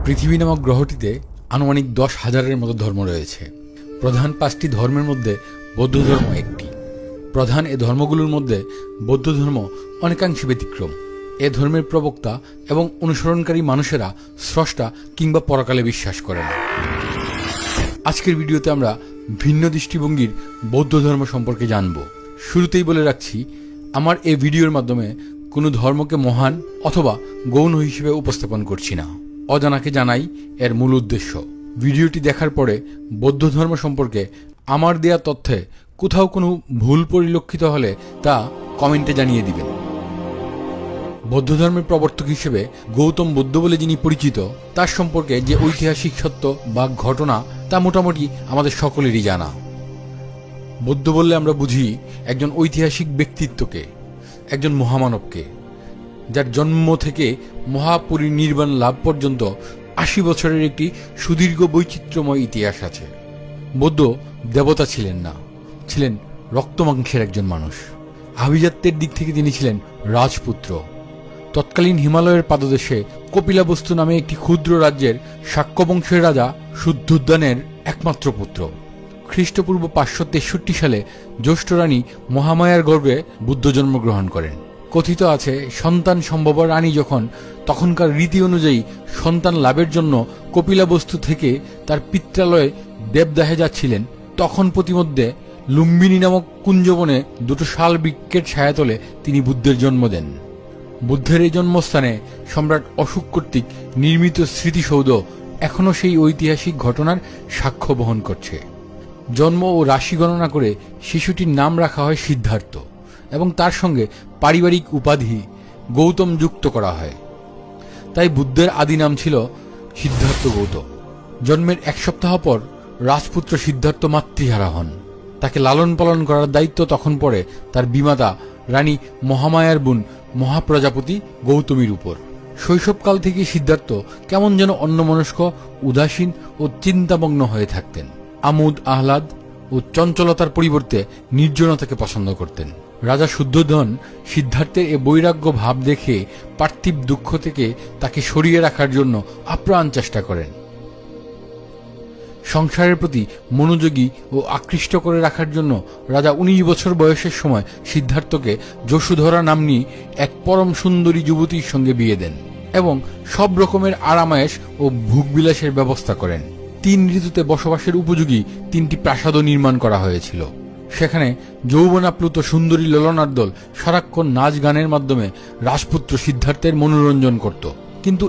পৃথিবী নামক গ্রহটিতে আনুমানিক 10,000-এর মতো ধর্ম রয়েছে। প্রধান 5টি ধর্মের মধ্যে বৌদ্ধ ধর্ম একটি। প্রধান এ ধর্মগুলোর মধ্যে বৌদ্ধ ধর্ম অনেকাংশে ব্যতিক্রম। এ ধর্মের প্রবক্তা এবং অনুসরণকারী মানুষেরা স্রষ্টা কিংবা পরকালে বিশ্বাস করে না। আজকের ভিডিওতে আমরা ভিন্ন দৃষ্টিভঙ্গির বৌদ্ধ ধর্ম সম্পর্কে জানব। শুরুতেই বলে রাখছি, আমার এই ভিডিওর মাধ্যমে কোনো ধর্মকে মহান অথবা গৌণ হিসেবে উপস্থাপন করছি না। অজানাকে জানাই এর মূল উদ্দেশ্য। ভিডিওটি দেখার পরে বৌদ্ধ ধর্ম সম্পর্কে আমার দেয়া তথ্যে কোথাও কোনো ভুল পরিলক্ষিত হলে তা কমেন্টে জানিয়ে দিবেন। বৌদ্ধ ধর্মের প্রবর্তক হিসেবে গৌতম বুদ্ধ বলে যিনি পরিচিত, তার সম্পর্কে যে ঐতিহাসিক সত্য বা ঘটনা তা মোটামুটি আমাদের সকলেরই জানা। বৌদ্ধ বললে আমরা বুঝি একজন ঐতিহাসিক ব্যক্তিত্বকে, একজন মহামানবকে, যার জন্ম থেকে মহাপরিনির্বাণ লাভ পর্যন্ত 80 বছরের একটি সুদীর্ঘ বৈচিত্র্যময় ইতিহাস আছে। বৌদ্ধ দেবতা ছিলেন না, ছিলেন রক্তমাংসের একজন মানুষ। আভিজাত্যের দিক থেকে তিনি ছিলেন রাজপুত্র। তৎকালীন হিমালয়ের পাদদেশে কপিলাবস্তু নামে একটি ক্ষুদ্র রাজ্যের শাক্য বংশের রাজা শুদ্ধোদ্যানের একমাত্র পুত্র। খ্রিস্টপূর্ব 563 সালে জ্যৈষ্ঠ রানী মহামায়ার গর্ভে বুদ্ধ জন্মগ্রহণ করেন। কথিত আছে, সন্তান সম্ভবা রানী যখন তখনকার রীতি অনুযায়ী সন্তান লাভের জন্য কপিলাবস্তু থেকে তার পিত্রালয়ে দেবদাহে যাচ্ছিলেন, তখন প্রতিমধ্যে লুম্বিনী নামক কুঞ্জবনে 2 শাল বৃক্ষের ছায়াতলে তিনি বুদ্ধের জন্ম দেন। বুদ্ধের এই জন্মস্থানে সম্রাট অশোক কর্তৃক নির্মিত স্মৃতিসৌধ এখনও সেই ঐতিহাসিক ঘটনার সাক্ষ্য বহন করছে। জন্ম ও রাশি গণনা করে শিশুটির নাম রাখা হয় সিদ্ধার্থ এবং তার সঙ্গে পারিবারিক উপাধি গৌতম যুক্ত করা হয়। তাই বুদ্ধের আদি নাম ছিল সিদ্ধার্থ গৌতম। জন্মের 1 সপ্তাহ পর রাজপুত্র সিদ্ধার্থ মাতৃহারা হন। তাকে লালন পালন করার দায়িত্ব তখন পড়ে তার বিমাতা রানী মহামায়ার বোন মহাপ্রজাপতি গৌতমীর উপর। শৈশবকাল থেকে সিদ্ধার্থ কেমন যেন অন্যমনস্ক, উদাসীন ও চিন্তামগ্ন হয়ে থাকতেন। আমোদ আহ্লাদ ও চঞ্চলতার পরিবর্তে নির্জনতাকে পছন্দ করতেন। রাজা শুদ্ধোধন সিদ্ধার্থের এ বৈরাগ্য ভাব দেখে পার্থিব দুঃখ থেকে তাকে সরিয়ে রাখার জন্য আপ্রাণ চেষ্টা করেন। সংসারের প্রতি মনোযোগী ও আকৃষ্ট করে রাখার জন্য রাজা 19 বছর বয়সের সময় সিদ্ধার্থকে যশোধরা নাম্নী এক পরম সুন্দরী যুবতীর সঙ্গে বিয়ে দেন এবং সব রকমের আরামায়েশ ও ভোগবিলাসের ব্যবস্থা করেন। 3 ঋতুতে বসবাসের উপযোগী 3টি প্রাসাদও নির্মাণ করা হয়েছিল। সেখানে যৌবনাপ্লুত সুন্দরী ললনার দল সারাক্ষণ নাচ গানের মাধ্যমে রাজপুত্র সিদ্ধার্থের মনোরঞ্জন করত। কিন্তু